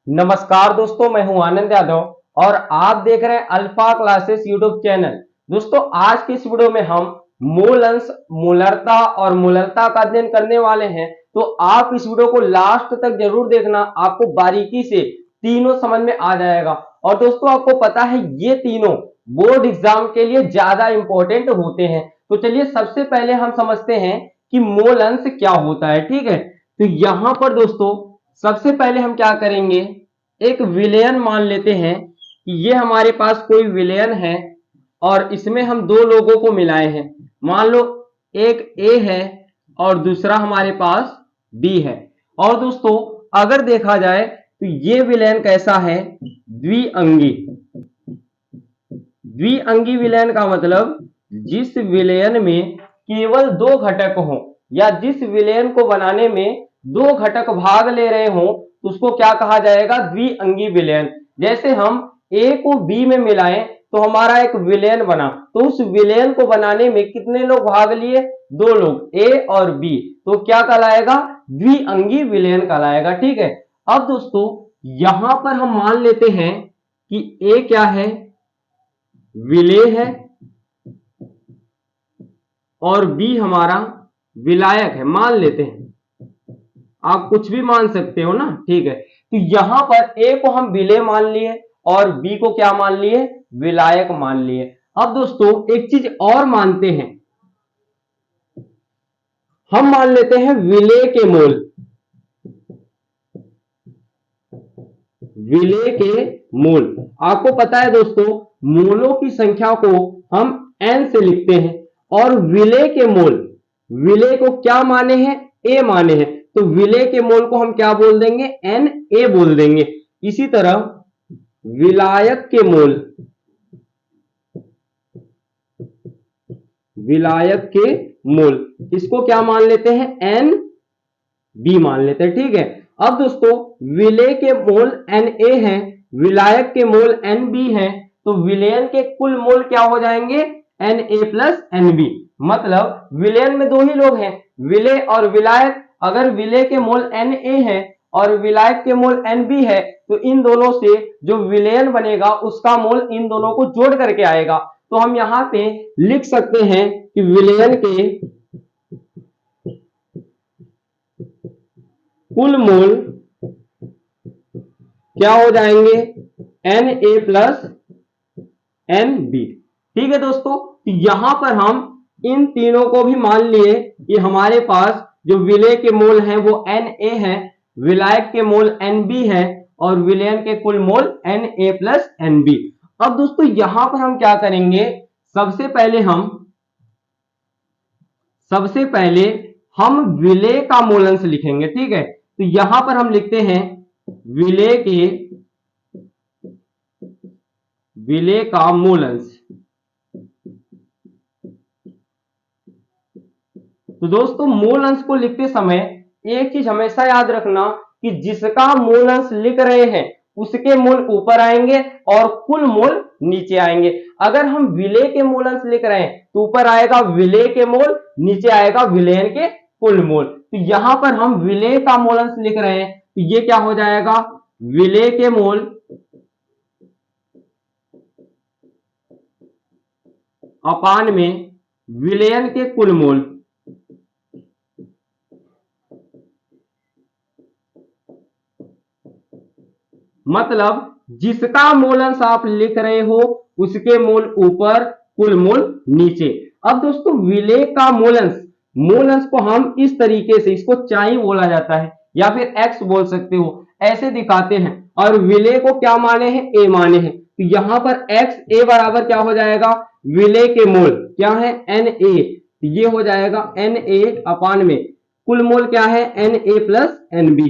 नमस्कार दोस्तों, मैं हूं आनंद यादव और आप देख रहे हैं अल्फा क्लासेस यूट्यूब चैनल। दोस्तों, आज की इस वीडियो में हम मूल अंश, मूलरता और मूलरता का अध्ययन करने वाले हैं। तो आप इस वीडियो को लास्ट तक जरूर देखना, आपको बारीकी से तीनों समझ में आ जाएगा। और दोस्तों, आपको पता है ये तीनों बोर्ड एग्जाम के लिए ज्यादा इंपॉर्टेंट होते हैं। तो चलिए सबसे पहले हम समझते हैं कि मूल अंश क्या होता है। ठीक है, तो यहां पर दोस्तों सबसे पहले हम क्या करेंगे, एक विलयन मान लेते हैं कि ये हमारे पास कोई विलयन है और इसमें हम दो लोगों को मिलाए हैं। मान लो एक ए है और दूसरा हमारे पास बी है। और दोस्तों अगर देखा जाए तो ये विलयन कैसा है, द्विअंगी। द्विअंगी विलयन का मतलब जिस विलयन में केवल दो घटक हो या जिस विलयन को बनाने में दो घटक भाग ले रहे हो उसको क्या कहा जाएगा, द्विअंगी विलयन। जैसे हम ए को बी में मिलाएं तो हमारा एक विलयन बना, तो उस विलयन को बनाने में कितने लोग भाग लिए, दो लोग, ए और बी। तो क्या कहलाएगा, द्विअंगी विलयन कहलाएगा। ठीक है, अब दोस्तों यहां पर हम मान लेते हैं कि ए क्या है, विलेय है और बी हमारा विलायक है, मान लेते हैं। आप कुछ भी मान सकते हो ना। ठीक है, तो यहां पर ए को हम विलेय मान लिए और बी को क्या मान लिए, विलायक मान लिए। अब दोस्तों एक चीज और मानते हैं, हम मान लेते हैं विलेय के मोल। विलेय के मोल, आपको पता है दोस्तों मोलों की संख्या को हम n से लिखते हैं और विलेय के मोल, विलेय को क्या माने हैं, a माने हैं, तो विलेय के मोल को हम क्या बोल देंगे, Na बोल देंगे। इसी तरह विलायक के मोल, विलायक के मोल इसको क्या मान लेते हैं, Nb मान लेते हैं। ठीक है, अब दोस्तों विलेय के मोल Na है, विलायक के मोल Nb है, तो विलयन के कुल मोल क्या हो जाएंगे, Na प्लस Nb। मतलब विलयन में दो ही लोग हैं, विलेय और विलायक। अगर विलेय के मोल Na है और विलायक के मोल Nb है तो इन दोनों से जो विलयन बनेगा उसका मोल इन दोनों को जोड़ करके आएगा। तो हम यहां पे लिख सकते हैं कि विलयन के कुल मोल क्या हो जाएंगे, Na प्लस Nb। ठीक है दोस्तों, यहां पर हम इन तीनों को भी मान लिए कि हमारे पास जो विलेय के मोल हैं वो Na है, विलायक के मोल Nb है और विलयन के कुल मोल Na प्लस Nb। अब दोस्तों यहां पर हम क्या करेंगे, सबसे पहले हम विलेय का मूलांश लिखेंगे। ठीक है, तो यहां पर हम लिखते हैं विलेय का मूलांश। तो दोस्तों मूल अंश को लिखते समय एक चीज हमेशा याद रखना कि जिसका मूल अंश लिख रहे हैं उसके मूल ऊपर आएंगे और कुल मूल नीचे आएंगे। अगर हम विलेय के मूल अंश लिख रहे हैं तो ऊपर आएगा विलेय के मूल, नीचे आएगा विलयन के कुल मूल। तो यहां पर हम विलेय का मूल अंश लिख रहे हैं तो ये क्या हो जाएगा, विलेय के मूल अपान में विलयन के कुल मूल। मतलब जिसका मूल अंश आप लिख रहे हो उसके मूल ऊपर, कुल मूल नीचे। अब दोस्तों विलेय का मूल अंश को हम इस तरीके से, इसको चाई बोला जाता है या फिर x बोल सकते हो, ऐसे दिखाते हैं। और विलेय को क्या माने हैं, a माने हैं, तो यहां पर x a बराबर क्या हो जाएगा, विलेय के मूल क्या है, Na। ये हो जाएगा Na अपान में कुल मूल क्या है, Na प्लस Nb।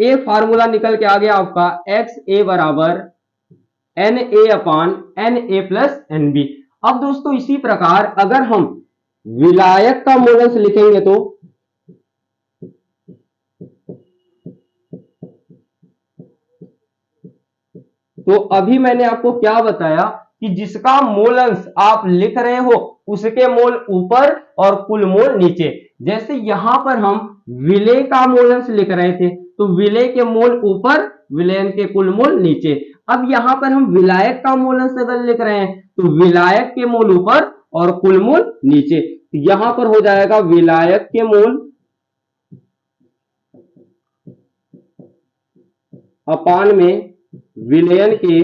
ए फार्मूला निकल के आ गया आपका, XA बराबर Na अपान Na प्लस Nb। अब दोस्तों इसी प्रकार अगर हम विलायक का मूलांश लिखेंगे तो अभी मैंने आपको क्या बताया कि जिसका मूल अंश आप लिख रहे हो उसके मूल ऊपर और कुल मूल नीचे। जैसे यहां पर हम विलेय का मूल अंश लिख रहे थे तो विलेय के मोल ऊपर, विलयन के कुल मोल नीचे। अब यहां पर हम विलायक का मोल अंश अगर लिख रहे हैं तो विलायक के मोल ऊपर और कुल मोल नीचे। यहां पर हो जाएगा विलायक के मोल अपान में विलयन के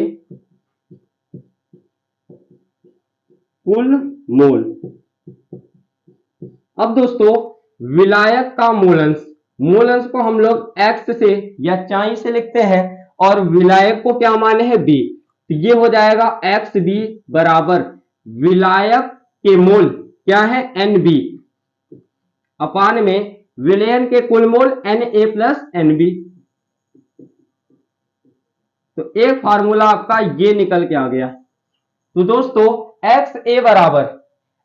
कुल मोल। अब दोस्तों विलायक का मूलअंश, मूलअंश को हम लोग x से या चाई से लिखते हैं और विलायक को क्या माने हैं b, तो ये हो जाएगा xb बराबर विलायक के मोल क्या है nb अपान में विलयन के कुल मोल Na प्लस nb। तो एक फार्मूला आपका ये निकल के आ गया। तो दोस्तों xa बराबर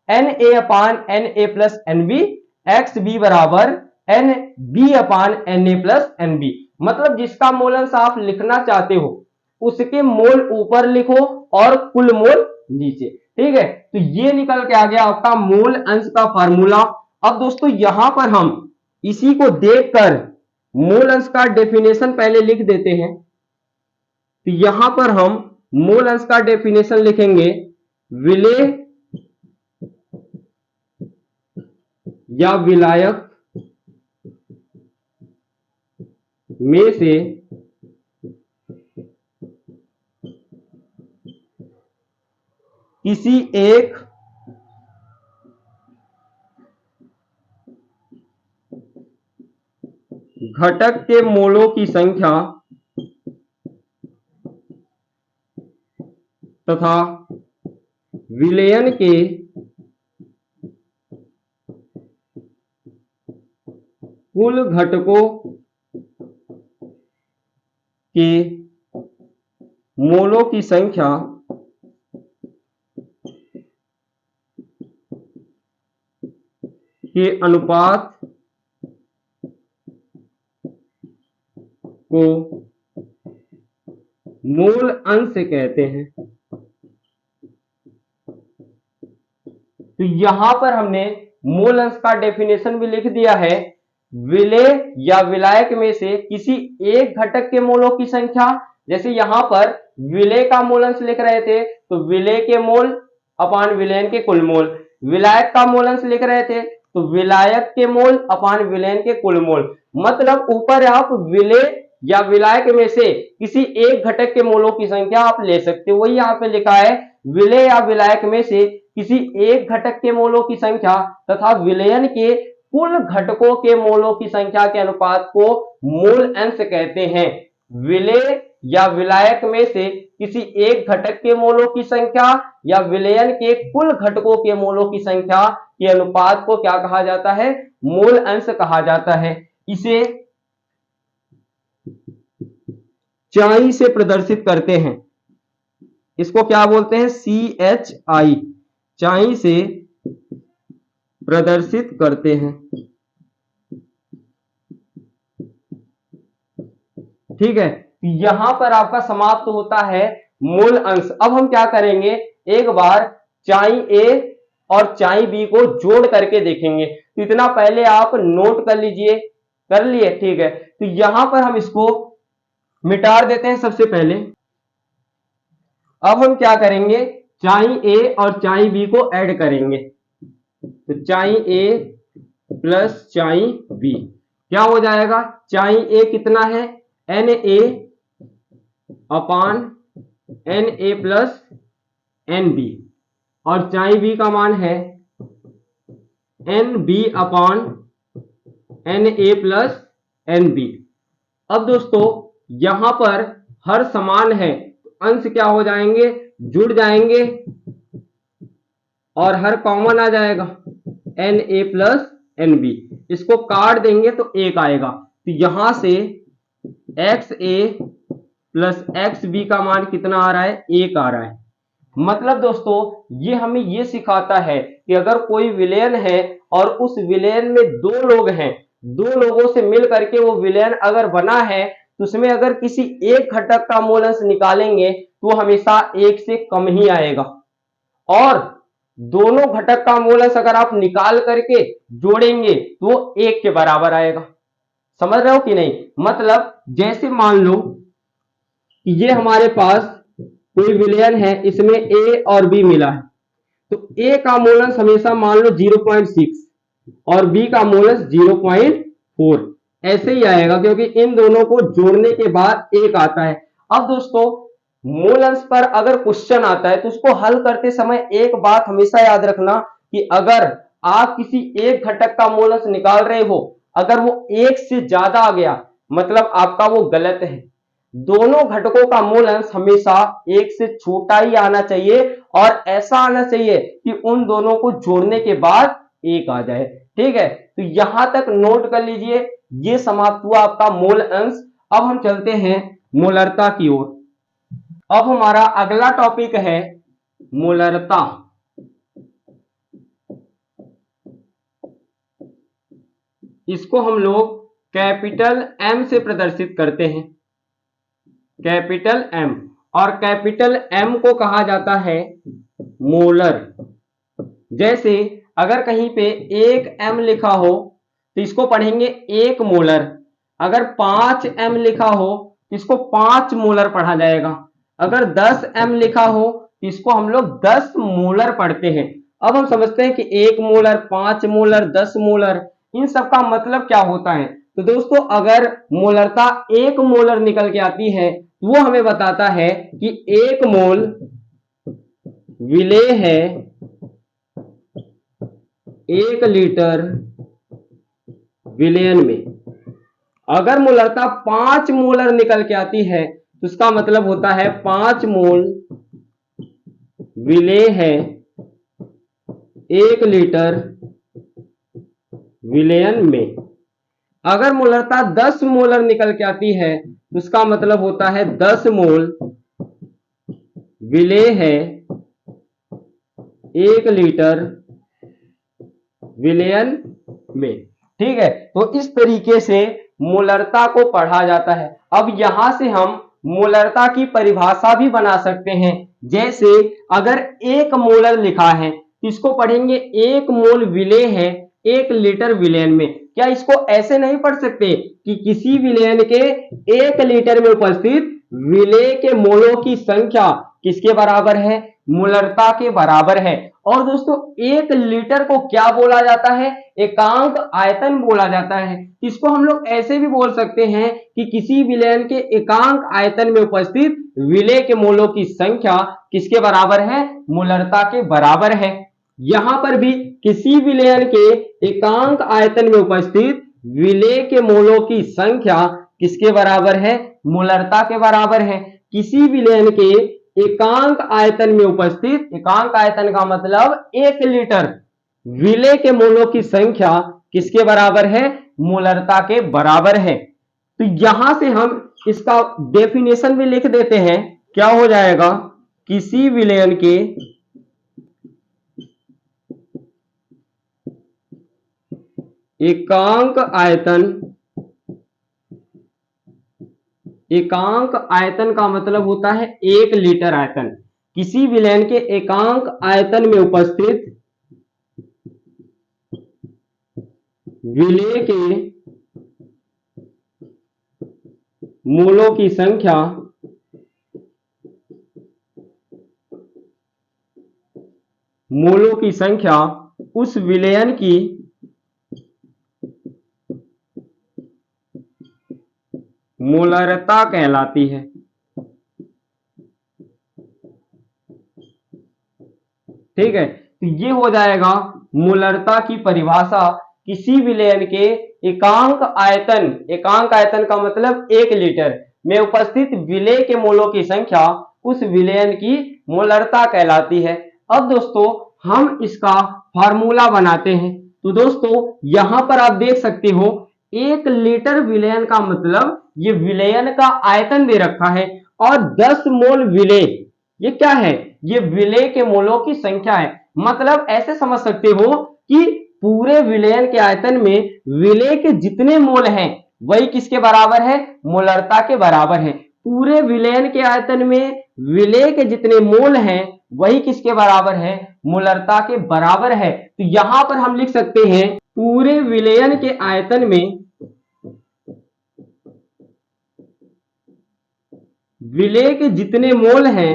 Na अपान Na प्लस nb, xb बराबर nb अपान Na प्लस nb। मतलब जिसका मोलअंश आप लिखना चाहते हो उसके मोल ऊपर लिखो और कुल मोल नीचे। ठीक है, तो ये निकल के आ गया आपका मोल अंश का फार्मूला। अब दोस्तों यहां पर हम इसी को देखकर मोल अंश का डेफिनेशन पहले लिख देते हैं। तो यहां पर हम मोल अंश का डेफिनेशन लिखेंगे, विलेय या विलायक में से किसी एक घटक के मोलों की संख्या तथा विलयन के कुल घटकों के मोलों की संख्या के अनुपात को मूल अंश कहते हैं। तो यहां पर हमने मूल अंश का डेफिनेशन भी लिख दिया है, विलेय या विलायक में से किसी एक घटक के मोलों की संख्या। जैसे यहां पर विलेय का मूल अंश लिख रहे थे तो विलेय के मोल अपान विलयन के कुल मोल, विलायक का मूल अंश लिख रहे थे तो विलायक के मोल अपान विलयन के कुल मोल। मतलब ऊपर आप विलेय या विलायक में से किसी एक घटक के मोलों की संख्या आप ले सकते हो। वही यहाँ पे लिखा है, विलेय या विलायक में से किसी एक घटक के मोलों की संख्या तथा विलयन के कुल घटकों के मोलों की संख्या के अनुपात को मूल अंश कहते हैं। विलेय या विलायक में से किसी एक घटक के मोलों की संख्या या विलयन के कुल घटकों के मोलों की संख्या के अनुपात को क्या कहा जाता है? मूल अंश कहा जाता है। इसे चाई से प्रदर्शित करते हैं, इसको क्या बोलते हैं? CHI, चाई से प्रदर्शित करते हैं। ठीक है, यहां पर आपका समाप्त होता है मूल अंश। अब हम क्या करेंगे, एक बार चाई A और चाई B को जोड़ करके देखेंगे। तो इतना पहले आप नोट कर लीजिए, कर लिए? ठीक है, तो यहां पर हम इसको मिटा देते हैं सबसे पहले। अब हम क्या करेंगे, चाई A और चाई B को ऐड करेंगे। तो चाई A प्लस चाई B क्या हो जाएगा? चाई A कितना है? Na अपान Na प्लस Nb और चाई B का मान है Nb अपान Na प्लस Nb। अब दोस्तों यहां पर हर समान है, अंश क्या हो जाएंगे? जुड़ जाएंगे और हर कॉमन आ जाएगा Na प्लस Nb। इसको काट देंगे तो एक आएगा। तो यहां से XA प्लस XB का मान कितना आ रहा है? 1 आ रहा है। मतलब दोस्तों ये हमें ये सिखाता है कि अगर कोई विलयन है और उस विलयन में दो लोग हैं, दो लोगों से मिल करके वो विलयन अगर बना है तो उसमें अगर किसी एक घटक का मूल अंश निकालेंगे तो वो हमेशा 1 से कम ही आएगा, और दोनों घटक का मूल अंश अगर आप निकाल करके जोड़ेंगे तो वो 1 के बराबर आएगा। समझ रहे हो कि नहीं? मतलब जैसे मान लो कि ये हमारे पास कोई विलयन है, इसमें ए और बी मिला है, तो ए का मोलस हमेशा मान लो 0.6 और बी का मोलस 0.4 ऐसे ही आएगा, क्योंकि इन दोनों को जोड़ने के बाद एक आता है। अब दोस्तों मूल अंश पर अगर क्वेश्चन आता है तो उसको हल करते समय एक बात हमेशा याद रखना कि अगर आप किसी एक घटक का मूल अंश निकाल रहे हो, अगर वो एक से ज्यादा आ गया मतलब आपका वो गलत है। दोनों घटकों का मूल अंश हमेशा एक से छोटा ही आना चाहिए और ऐसा आना चाहिए कि उन दोनों को जोड़ने के बाद एक आ जाए। ठीक है, तो यहां तक नोट कर लीजिए, ये समाप्त हुआ आपका मूल अंश। अब हम चलते हैं मोलरता की ओर। अब हमारा अगला टॉपिक है मोलरता। इसको हम लोग कैपिटल एम से प्रदर्शित करते हैं, कैपिटल एम, और कैपिटल एम को कहा जाता है मोलर। जैसे अगर कहीं पे 1 एम लिखा हो तो इसको पढ़ेंगे 1 मोलर, अगर 5 एम लिखा हो तो इसको 5 मोलर पढ़ा जाएगा, अगर 10 एम लिखा हो तो इसको हम लोग 10 मोलर पढ़ते हैं। अब हम समझते हैं कि 1 मोलर, 5 मोलर, 10 मोलर, इन सब का मतलब क्या होता है। तो दोस्तों अगर मोलरता 1 मोलर निकल के आती है तो वो हमें बताता है कि 1 मोल विलेय है 1 लीटर विलयन में। अगर मोलरता 5 मोलर निकल के आती है तो उसका मतलब होता है 5 मोल विलेय है 1 लीटर विलयन में। अगर मोलरता 10 मोलर निकल के आती है तो उसका मतलब होता है 10 मोल विलेय है 1 लीटर विलयन में। ठीक है, तो इस तरीके से मोलरता को पढ़ा जाता है। अब यहां से हम मोलरता की परिभाषा भी बना सकते हैं। जैसे अगर 1 मोलर लिखा है तो इसको पढ़ेंगे 1 मोल विलेय है 1 लीटर विलयन में। क्या इसको ऐसे नहीं पढ़ सकते कि किसी विलयन के 1 लीटर में उपस्थित विलेय के मोलों की संख्या किसके बराबर है? मोलरता के बराबर है। और दोस्तों 1 लीटर को क्या बोला जाता है? एकांक आयतन बोला जाता है। इसको हम लोग ऐसे भी बोल सकते हैं कि किसी विलयन के एकांक आयतन में उपस्थित विलेय के मोलों की संख्या किसके बराबर है? मोलरता के बराबर है। यहां पर भी किसी विलयन के एकांक आयतन में उपस्थित विलेय के मोलों की संख्या किसके बराबर है? मोलरता के बराबर है। किसी विलयन के एकांक आयतन में उपस्थित, एकांक आयतन का मतलब 1 लीटर विलेय के मोलों की संख्या किसके बराबर है? मोलरता के बराबर है। तो यहां से हम इसका डेफिनेशन भी लिख देते हैं। क्या हो जाएगा? किसी विलयन के एकांक आयतन, एकांक आयतन का मतलब होता है 1 लीटर आयतन। किसी विलयन के एकांक आयतन में उपस्थित विलेय के मोलों की संख्या उस विलयन की मोलरता कहलाती है। ठीक है, तो ये हो जाएगा मोलरता की परिभाषा। किसी विलयन के एकांक आयतन, एकांक आयतन का मतलब 1 लीटर में उपस्थित विलेय के मोलों की संख्या उस विलयन की मोलरता कहलाती है। अब दोस्तों हम इसका फार्मूला बनाते हैं। तो दोस्तों यहां पर आप देख सकते हो 1 लीटर विलयन का मतलब ये विलयन का आयतन दे रखा है और 10 मोल विलेय, ये क्या है? ये विलेय के मोलों की संख्या है। मतलब ऐसे समझ सकते हो कि पूरे विलयन के आयतन में विलेय के जितने मोल हैं वही किसके बराबर है? मोलरता के बराबर है। पूरे विलयन के आयतन में विलेय के जितने मोल हैं वही किसके बराबर है? मोलरता के बराबर है। तो यहां पर हम लिख सकते हैं पूरे विलयन के आयतन में विलेय के जितने मोल हैं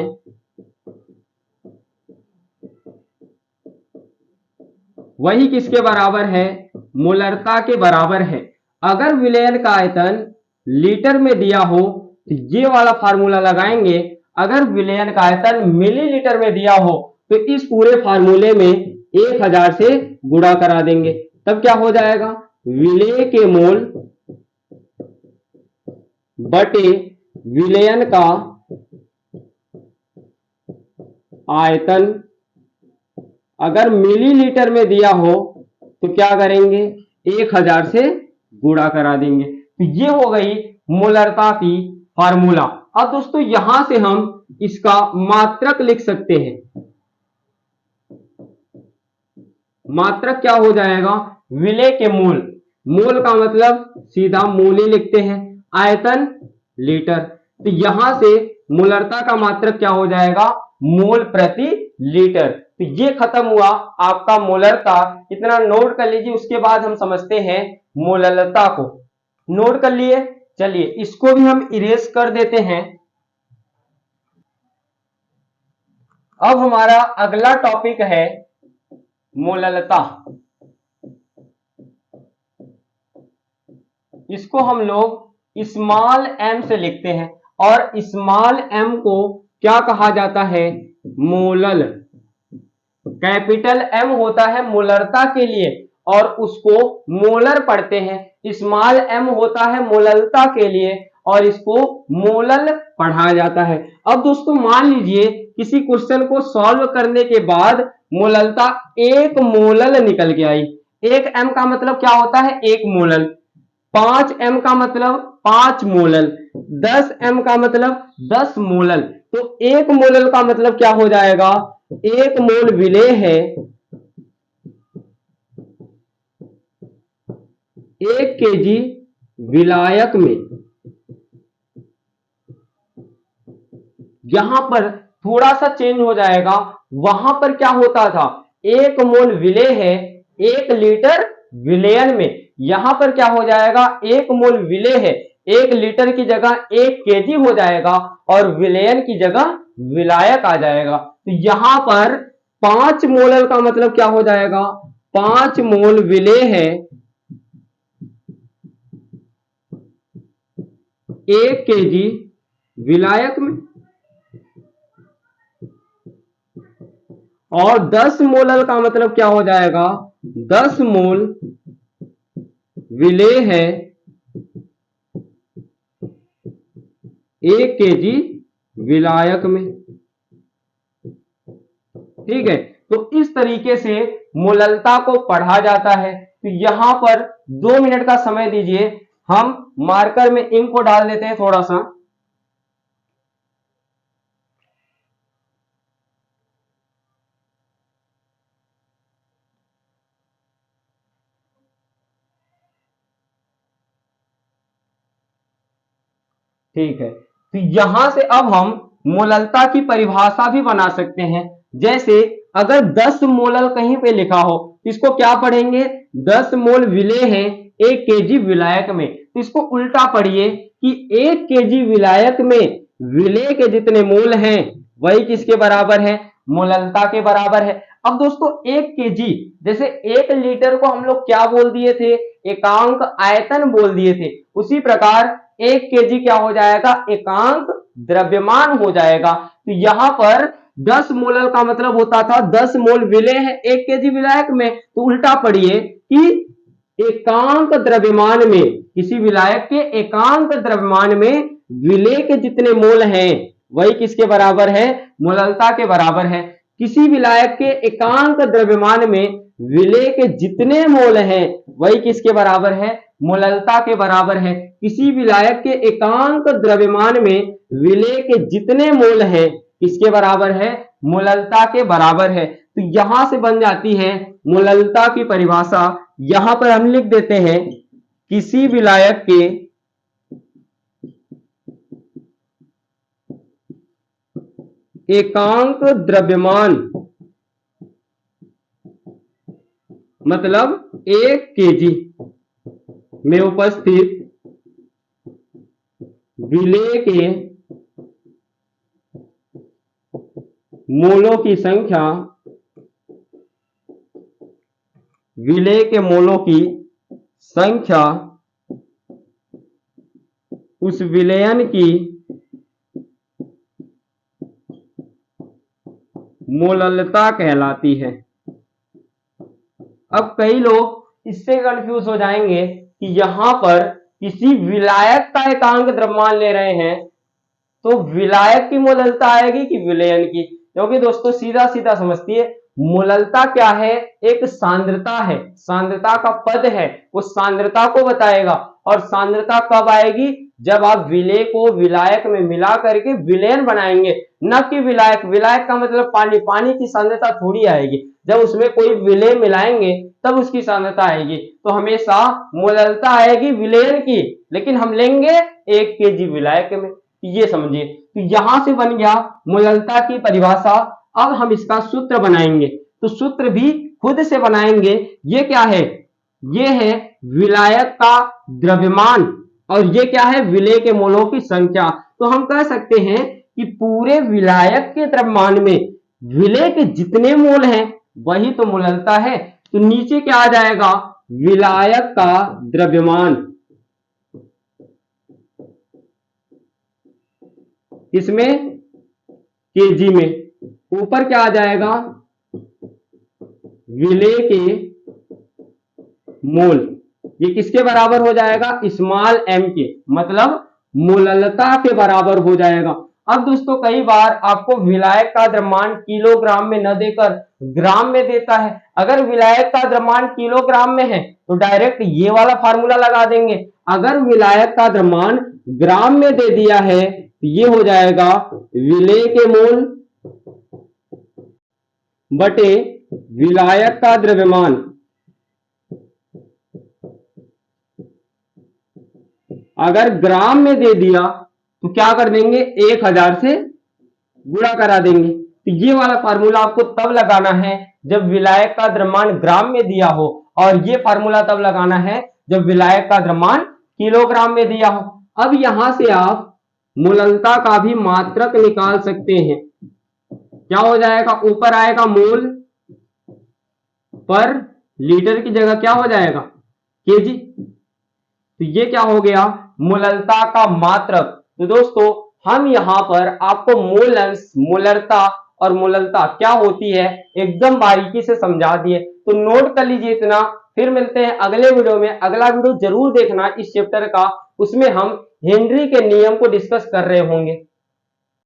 वही किसके बराबर है, मोलरता के बराबर है। अगर विलयन का आयतन लीटर में दिया हो तो ये वाला फार्मूला लगाएंगे, अगर विलयन का आयतन मिलीलीटर में दिया हो तो इस पूरे फार्मूले में 1000 से गुणा करा देंगे, तब क्या हो जाएगा, विलेय के मोल बटे विलयन का आयतन। अगर मिलीलीटर में दिया हो तो क्या करेंगे, 1000 से गुणा करा देंगे। तो ये हो गई मोलरता की फार्मूला। अब दोस्तों यहां से हम इसका मात्रक लिख सकते हैं। मात्रक क्या हो जाएगा, विलेय के मोल, मोल का मतलब सीधा मोल ही लिखते हैं, आयतन लीटर, तो यहां से मोलरता का मात्रक क्या हो जाएगा, मोल प्रति लीटर। तो ये खत्म हुआ आपका मोलरता, इतना नोट कर लीजिए। उसके बाद हम समझते हैं मोलरता को। नोट कर लिए, चलिए इसको भी हम इरेज कर देते हैं। अब हमारा अगला टॉपिक है मोलरता। इसको हम लोग स्मॉल एम से लिखते हैं और स्मॉल एम को क्या कहा जाता है, मोलल। कैपिटल एम होता है मोलरता के लिए और उसको मोलर पढ़ते हैं। स्मॉल एम होता है मोलरता के लिए और इसको मोलल पढ़ा जाता है। अब दोस्तों मान लीजिए किसी क्वेश्चन को सॉल्व करने के बाद मोलरता 1 मोलल निकल के आई। 1 एम का मतलब क्या होता है, 1 मोलल। 5 एम का मतलब 5 मोलल। 10 एम का मतलब 10 मोलल। तो 1 मोलल का मतलब क्या हो जाएगा, 1 मोल विलेय है 1 केजी विलायक में। यहां पर थोड़ा सा चेंज हो जाएगा, वहां पर क्या होता था, 1 मोल विलेय है 1 लीटर विलयन में। यहां पर क्या हो जाएगा, 1 मोल विलेय है 1 लीटर की जगह 1 केजी हो जाएगा और विलयन की जगह विलायक आ जाएगा। तो यहां पर 5 मोलल का मतलब क्या हो जाएगा, 5 मोल विलेय है 1 केजी विलायक में और 10 मोलल का मतलब क्या हो जाएगा, 10 मोल विलेय है 1 केजी विलायक में। ठीक है, तो इस तरीके से मोललता को पढ़ा जाता है। तो यहां पर 2 मिनट का समय दीजिए, हम मार्कर में इंक को डाल देते हैं थोड़ा सा। ठीक है, तो यहां से अब हम मोललता की परिभाषा भी बना सकते हैं। जैसे अगर 10 मोलल कहीं पे लिखा हो, इसको क्या पढ़ेंगे, 10 मोल विलेय है 1 केजी विलायक में। तो इसको उल्टा पढ़िए कि 1 केजी विलायक में विलेय के जितने मोल हैं वही किसके बराबर है, मोललता के बराबर है। अब दोस्तों 1 केजी, जैसे 1 लीटर को हम लोग क्या बोल दिए थे, एकांक आयतन बोल दिए थे, उसी प्रकार 1 केजी क्या हो जाएगा, एकांक द्रव्यमान हो जाएगा। तो यहां पर 10 मोलल का मतलब होता था 10 मोल विलेय है 1 केजी विलायक में। तो उल्टा पढ़िए कि एकांक द्रव्यमान में, किसी विलायक के एकांक द्रव्यमान में विलेय के जितने मोल हैं वही किसके बराबर है, मोललता के बराबर है। किसी विलायक के एकांक द्रव्यमान में विलेय के जितने मोल हैं वही किसके बराबर है, मोललता के बराबर है। किसी विलायक के एकांक द्रव्यमान में विलेय के जितने मोल हैं किसके बराबर है, मोललता के बराबर है। तो यहां से बन जाती है मोललता की परिभाषा। यहां पर हम लिख देते हैं किसी विलायक के एकांक द्रव्यमान मतलब 1 केजी में उपस्थित विलेय के मोलों की संख्या, विलेय के मोलों की संख्या उस विलयन की मोललता कहलाती है। अब कई लोग इससे कंफ्यूज हो जाएंगे कि यहां पर किसी विलायक का एकांक द्रव्यमान ले रहे हैं तो विलायक की मोललता आएगी कि विलयन की, क्योंकि दोस्तों सीधा सीधा समझती है, मोललता क्या है, एक सांद्रता है, सांद्रता का पद है, वो सांद्रता को बताएगा। और सांद्रता कब आएगी, जब आप विलेय को विलायक में मिला करके विलयन बनाएंगे, न कि विलायक, विलायक का मतलब पानी, पानी की सांद्रता थोड़ी आएगी, जब उसमें कोई विलेय मिलाएंगे तब उसकी सांद्रता आएगी। तो हमेशा मोललता आएगी विलयन की, लेकिन हम लेंगे 1 kg विलायक में, ये समझिए। तो यहां से बन गया मोललता की परिभाषा। अब हम इसका सूत्र बनाएंगे, तो सूत्र भी खुद से बनाएंगे। ये क्या है, ये है विलायक का द्रव्यमान और ये क्या है, विलेय के मोलों की संख्या। तो हम कह सकते हैं कि पूरे विलायक के द्रव्यमान में विलेय के जितने मोल हैं वही तो मोललता है। तो नीचे क्या आ जाएगा, विलायक का द्रव्यमान, इसमें केजी में, ऊपर क्या आ जाएगा, विलेय के मोल, ये किसके बराबर हो जाएगा, स्मॉल m के, मतलब मोललता के बराबर हो जाएगा। अब दोस्तों कई बार आपको विलायक का द्रव्यमान किलोग्राम में न देकर ग्राम में देता है। अगर विलायक का द्रव्यमान किलोग्राम में है तो डायरेक्ट ये वाला फार्मूला लगा देंगे। अगर विलायक का द्रव्यमान ग्राम में दे दिया है तो ये हो जाएगा विलेय के मोल बटे विलायक का द्रव्यमान। अगर ग्राम में दे दिया तो क्या कर देंगे, 1000 से गुणा करा देंगे। तो ये वाला फार्मूला आपको तब लगाना है जब विलायक का द्रव्यमान ग्राम में दिया हो, और ये फार्मूला तब लगाना है जब विलायक का द्रव्यमान किलोग्राम में दिया हो। अब यहां से आप मोललता का भी मात्रक निकाल सकते हैं। क्या हो जाएगा, ऊपर आएगा मोल पर लीटर की जगह क्या हो जाएगा, केजी। तो ये क्या हो गया, मोललता का मात्रक। तो दोस्तों हम यहां पर आपको मोल अंश, मोलरता और मोललता क्या होती है एकदम बारीकी से समझा दिए। तो नोट कर लीजिए इतना, फिर मिलते हैं अगले वीडियो में। अगला वीडियो जरूर देखना इस चैप्टर का, उसमें हम हेनरी के नियम को डिस्कस कर रहे होंगे।